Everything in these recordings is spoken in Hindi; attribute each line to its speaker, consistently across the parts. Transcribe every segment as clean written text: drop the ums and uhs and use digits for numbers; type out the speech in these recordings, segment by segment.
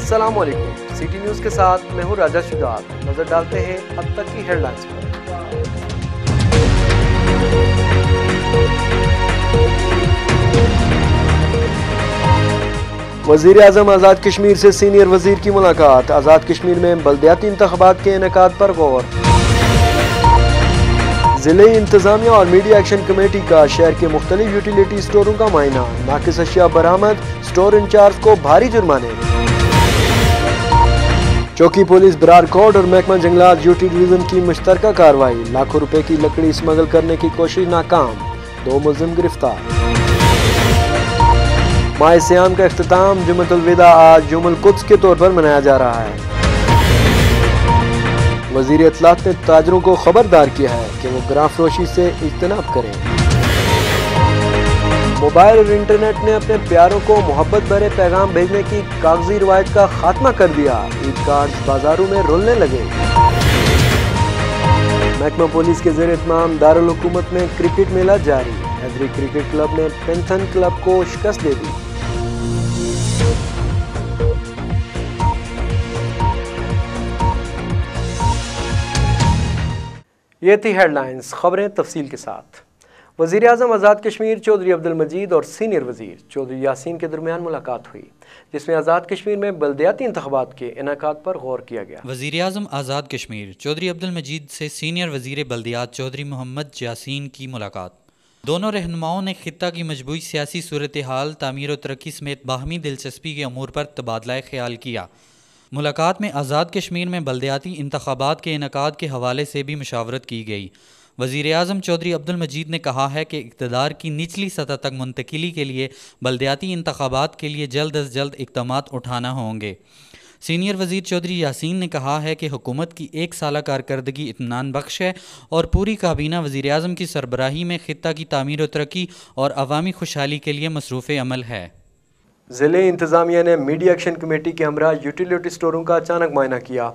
Speaker 1: अस्सलाम वालेकुम। सिटी न्यूज़ के साथ मैं हूँ राजा शुजात। नजर डालते हैं अब तक की हेडलाइंस पर। वज़ीर आज़म आज़ाद कश्मीर से सीनियर वज़ीर की मुलाकात। आज़ाद कश्मीर में बल्दियाती इंतख़ाबात के इनेकाद पर गौर। ज़िले इंतज़ामिया और मीडिया एक्शन कमेटी का शहर के मुख्तलिफ यूटिलिटी स्टोरों का मायना। नाकिस अशिया बरामद, स्टोर इंचार्ज को भारी जुर्माने। चौकी पुलिस बरारकोट और महकमा जंगलात यूटी डिवीजन की मुश्तरका कार्रवाई। लाखों रुपए की लकड़ी स्मगल करने की कोशिश नाकाम, 2 मुलजिम गिरफ्तार। माह सियाम का इख्तिताम जुम्मतुल विदा आज यौमुल कुद्स के तौर पर मनाया जा रहा है। वज़ीर इत्तलात ने ताजरों को खबरदार किया है कि वो ग्रां फरोशी से इज्तनाब करें। मोबाइल और इंटरनेट ने अपने प्यारों को मोहब्बत भरे पैगाम भेजने की कागजी रिवायत का खात्मा कर दिया। ईद कार्ड्स बाजारों में रुलने लगे। महकमा पुलिस के ज़ेर इत्माम दारुल हुकूमत में क्रिकेट मेला जारी। हैदरी क्रिकेट क्लब ने पेंथन क्लब को शिकस्त दे दी। ये थी हेडलाइंस। खबरें तफसील के साथ। वज़ीर आज़म आज़ाद कश्मीर चौधरी अब्दुल मजीद और सीनियर वज़ीर चौधरी यासीन के दरमियान मुलाकात हुई, जिसमें आज़ाद कश्मीर में बल्दियाती इंतख़ाबात के इनेकाद पर गौर किया गया।
Speaker 2: वज़ीर आज़म आज़ाद कश्मीर चौधरी अब्दुल मजीद से सीनियर वज़ीर बल्दियात चौधरी मोहम्मद यासीन की मुलाकात। दोनों रहनुमाओं ने खित्ता की मजबूई सियासी सूरत हाल, तामीर व तरक्की समेत बाहमी दिलचस्पी के अमूर पर तबादला ख्याल किया। मुलाकात में आज़ाद कश्मीर में बल्दियाती इंतख़ाबात के इनेकाद के हवाले से भी मुशावरत की गई। वज़ीर आज़म चौधरी अब्दुल मजीद ने कहा है कि इक़्तिदार की निचली सतह तक मुंतकिली के लिए बल्दियाती इंतख़ाबात के लिए जल्द अज जल्द इक़दामात उठाना होंगे। सीनियर वज़ीर चौधरी यासीन ने कहा है कि हुकूमत की 1 साला कारकर्दगी इत्मीनान बख्श है और पूरी काबीना वज़ीर आज़म की सरबराही में खित्ता की तामीर व तरक्की और अवामी खुशहाली के लिए मसरूफ़ अमल है।
Speaker 1: ज़िले इंतज़ामिया ने मीडिया एक्शन कमेटी के हमरा यूटिलिटी स्टोरों का अचानक मायना किया।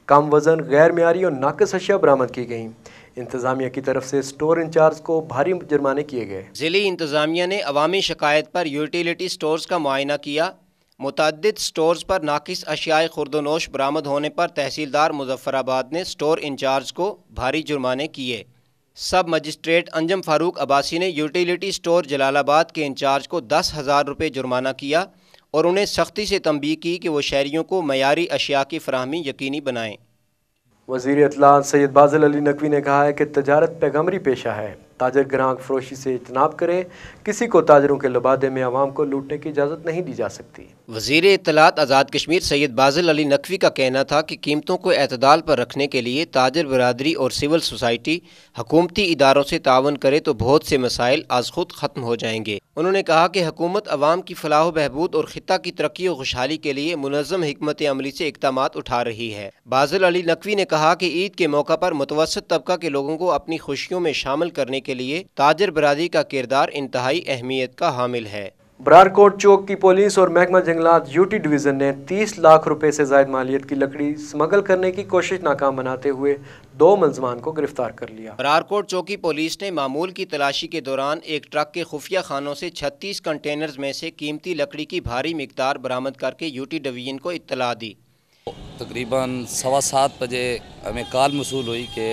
Speaker 1: कम वज़न, गैर मियारी और नाकिस अशिया बरामद की गईं। इंतज़ामिया की तरफ से स्टोर इंचार्ज को भारी जुर्माने किए गए।
Speaker 3: ज़िली इंतज़ामिया ने अवामी शिकायत पर यूटिलिटी स्टोर्स का मुआयना किया। मुतअद्दिद स्टोर्स पर नाकिस अशियाए खुर्दनोश बरामद होने पर तहसीलदार मुजफ्फराबाद ने स्टोर इंचार्ज को भारी जुर्माने किए। सब मजिस्ट्रेट अंजम फारूक अब्बासी ने यूटिलिटी स्टोर जलालाबाद के इंचार्ज को 10,000 रुपये जुर्माना किया और उन्हें सख्ती से तंबीह की कि वो शहरियों को मयारी अशिया की फराहमी यकीनी बनाएं।
Speaker 1: वज़ीर इत्तलात सैयद बाज़िल अली नकवी ने कहा है कि तजारत पैगम्बरी पेशा है, ताजर ग्राहक फरोशी से इज्तनाब करें। किसी को ताजरों के लबादे में आवाम को लूटने की इजाज़त नहीं दी जा सकती।
Speaker 3: वज़ीर इत्तलात आज़ाद कश्मीर सैयद बाज़िल अली नकवी का कहना था कि कीमतों को एतदाल पर रखने के लिए ताजर बरादरी और सिविल सोसाइटी हुकूमती इदारों से तावन करे तो बहुत से मसाइल आज खुद ख़त्म हो जाएंगे। उन्होंने कहा कि हुकूमत अवाम की फलाह बहबूद और खित्ता की तरक्की और खुशहाली के लिए मुनज़्ज़म हिकमत अमली से इक़दामात उठा रही है। बाज़िल अली नकवी ने कहा कि ईद के मौका पर मुतवस्सित तबका के लोगों को अपनी खुशियों में शामिल करने के लिए ताजर बरादरी का किरदार इंतहाई अहमियत का हामिल है।
Speaker 1: बरारकोट चौक की पुलिस और महकमा जंगलात यूटी डिवीज़न ने 30 लाख रुपए से ज़ायद मालियत की लकड़ी स्मगल करने की कोशिश नाकाम बनाते हुए 2 मुलज़मान को गिरफ्तार कर लिया।
Speaker 3: बरारकोट चौकी पुलिस ने मामूल की तलाशी के दौरान एक ट्रक के खुफिया खानों से 36 कंटेनर्स में से कीमती लकड़ी की भारी मिकदार बरामद करके यूटी डिवीज़न को इत्तला दी।
Speaker 4: तकरीबन 7:15 बजे हमें कॉल मसूल हुई कि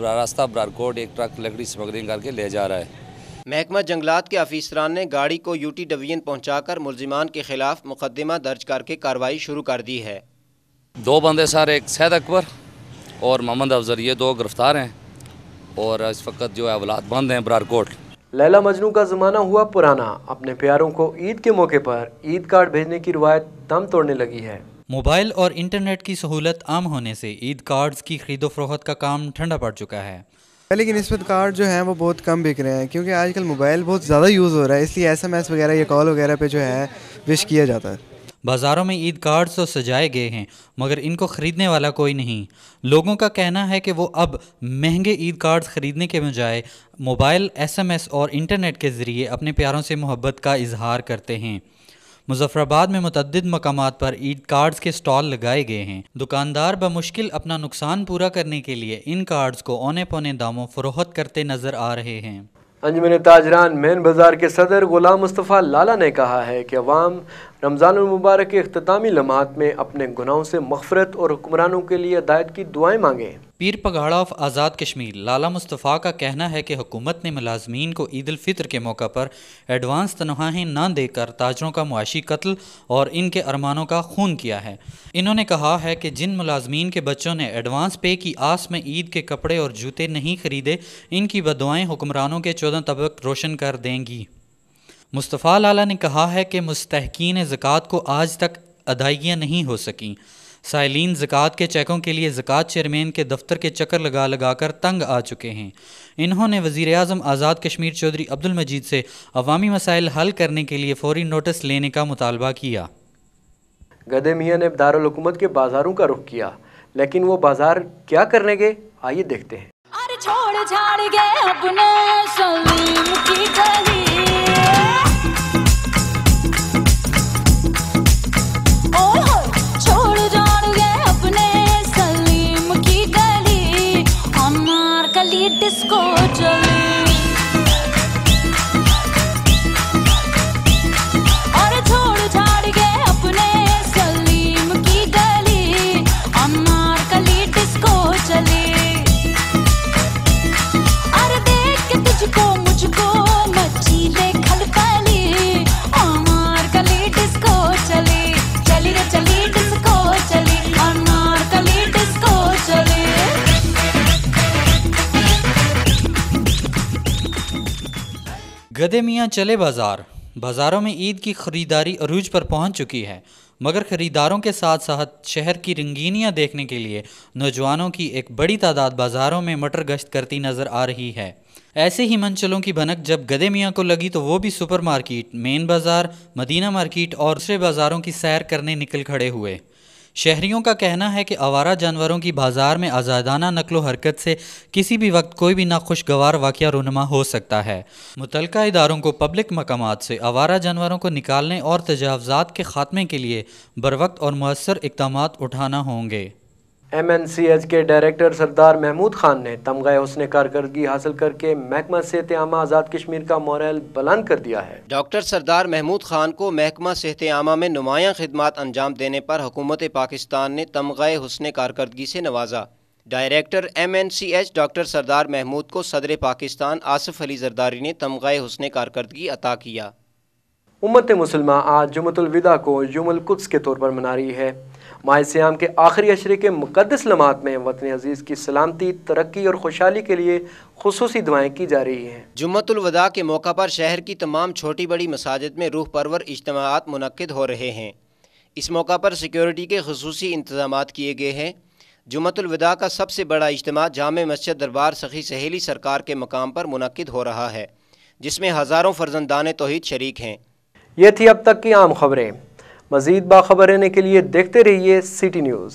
Speaker 4: रास्ता बरारकोट एक ट्रक लकड़ी स्मगलिंग करके ले जा रहा है।
Speaker 3: महकमा जंगलात के अफीसरान ने गाड़ी को यूटी डिवीजन पहुंचाकर मुलजिमान के खिलाफ मुकदमा दर्ज करके कार्रवाई शुरू कर दी है।
Speaker 4: 2 बंदे सर, एक सैयद अकबर और मोहम्मद अफजल, ये 2 गिरफ्तार हैं और इस वक्त जो है औलाद बंद हैं बरारकोट।
Speaker 1: लैला मजनू का ज़माना हुआ पुराना। अपने प्यारों को ईद के मौके पर ईद कार्ड भेजने की रिवायत दम तोड़ने लगी है।
Speaker 2: मोबाइल और इंटरनेट की सहूलत आम होने से ईद कार्ड्स की खरीदो फरोख्त का काम ठंडा पड़ चुका है।
Speaker 5: पहले की निस्बत कार्ड जो हैं वो बहुत कम बिक रहे हैं, क्योंकि आजकल मोबाइल बहुत ज़्यादा यूज़ हो रहा है, इसलिए SMS वगैरह या कॉल वगैरह पे जो है विश किया जाता है।
Speaker 2: बाज़ारों में ईद कार्ड्स तो सजाए गए हैं मगर इनको ख़रीदने वाला कोई नहीं। लोगों का कहना है कि वो अब महंगे ईद कार्ड्स ख़रीदने के बजाय मोबाइल, SMS और इंटरनेट के ज़रिए अपने प्यारों से मोहब्बत का इजहार करते हैं। मुजफ्फराबाद में मुतअद्दिद मकामात पर ईद कार्ड्स के स्टॉल लगाए गए हैं। दुकानदार बमुश्किल अपना नुकसान पूरा करने के लिए इन कार्ड्स को औने पौने दामों फरोख्त करते नजर आ रहे हैं।
Speaker 1: अंजुमन ताजरान मेन बाजार के सदर गुलाम मुस्तफ़ा लाला ने कहा है कि अवाम रमज़ान मुबारक के इख्तितामी लम्हात में अपने गुनाहों से मग़फ़िरत और हुक्मरानों के लिए हिदायत की दुआएं मांगें।
Speaker 2: पीर पगाड़ा ऑफ आज़ाद कश्मीर लाला मुस्तफ़ा का कहना है कि हुकूमत ने मुलाजमीन को ईद उल फितर के मौका पर एडवांस तनख्वाहें न देकर ताजरों का मुआशी कत्ल और इनके अरमानों का खून किया है। इन्होंने कहा है कि जिन मुलाजमीन के बच्चों ने एडवांस पे की आस में ईद के कपड़े और जूते नहीं खरीदे, इनकी बदुआएं हुक्मरानों के 14 तबक रोशन कर देंगी। मुस्तफ़ा लाला ने कहा है कि मुस्तहकीन ज़कात को आज तक अदायगियाँ नहीं हो सकीं। साइलीन ज़कात के चेकों के लिए ज़कात चेयरमैन के दफ्तर के चक्कर लगा लगा कर तंग आ चुके हैं। इन्होंने वज़ीर आज़म आज़ाद कश्मीर चौधरी अब्दुल मजीद से अवामी मसाइल हल करने के लिए फ़ौरी नोटिस लेने का मुतालबा किया।
Speaker 1: गधे मियाँ ने दारुल हुकूमत के बाज़ारों का रुख किया, लेकिन वो बाज़ार क्या करने गए, आइए देखते हैं।
Speaker 6: अरे छोड़ छाड़ गए अपने सलीम की गली, छोड़ छाड़ गए अपने सलीम की गली, अनारकली डिस्को चली। अरे छोड़ छाड़ गए अपने सलीम की गली, अनारकली डिस्को चली। अरे देख के तुझको मुझको मचीले खलबली, अनारकली डिस्को चली, चली रे चली डिस्को चली, अनारकली डिस्को चली।
Speaker 2: गधे मियाँ चले बाज़ार। बाज़ारों में ईद की ख़रीदारी अरूज पर पहुँच चुकी है, मगर ख़रीदारों के साथ साथ शहर की रंगीनियाँ देखने के लिए नौजवानों की एक बड़ी तादाद बाज़ारों में मटर गश्त करती नज़र आ रही है। ऐसे ही मंचलों की भनक जब गधे मियाँ को लगी तो वो भी सुपर मार्केट, मेन बाज़ार, मदीना मार्केट और दूसरे बाज़ारों की सैर करने निकल खड़े हुए। शहरियों का कहना है कि आवारा जानवरों की बाज़ार में आज़ादाना नकलो हरकत से किसी भी वक्त कोई भी नाखुशगवार वाक़या रूनुमा हो सकता है। मुतल्लिका इदारों को पब्लिक मकामात से आवारा जानवरों को निकालने और तजावज़ात के ख़ात्मे के लिए बरवक्त और मुअस्सर इक़दामात उठाना होंगे।
Speaker 1: MNCH के डायरेक्टर सरदार महमूद खान ने तमग़ा हुस्न कारकर्दगी हासिल करके महकमा सेहत आमा आज़ाद कश्मीर का मोरल बुलंद कर दिया है। डॉक्टर
Speaker 3: सरदार महमूद खान को महकमा सेहत आमा में नुमायां खिदमात अंजाम देने पर हुकूमत पाकिस्तान ने तमग़ा हुस्न कारकर्दगी से नवाजा। डायरेक्टर MNCH डॉक्टर सरदार महमूद को सदर पाकिस्तान आसिफ अली जरदारी ने तमग़ा हुस्न कारकर्दगी अता किया।
Speaker 1: उम्मत मुसलमा आज जुमतुल विदा को यौमुल कुद्स के तौर पर मना रही है। माह सियाम के आखिरी अशरे के मुक़द्दस लम्हात में वतन अजीज़ की सलामती, तरक्की और खुशहाली के लिए खुसूसी दुआएं की जा रही हैं।
Speaker 3: जुम्मतुल वदा के मौका पर शहर की तमाम छोटी बड़ी मसाजिद में रूह परवर इज्तिमाआत मुनक्किद हो रहे हैं। इस मौका पर सिक्योरिटी के खुसूसी इंतज़ामात किए गए हैं। जुम्मतुल वदा का सबसे बड़ा इज्तिमा जामे मस्जिद दरबार सखी सहेली सरकार के मकाम पर मुनक्किद हो रहा है, जिसमें हज़ारों फर्जंदान तौहीद शरीक हैं।
Speaker 1: ये थी अब तक की आम खबरें। मज़ीद बाखबर रहने के लिए देखते रहिए सिटी न्यूज़।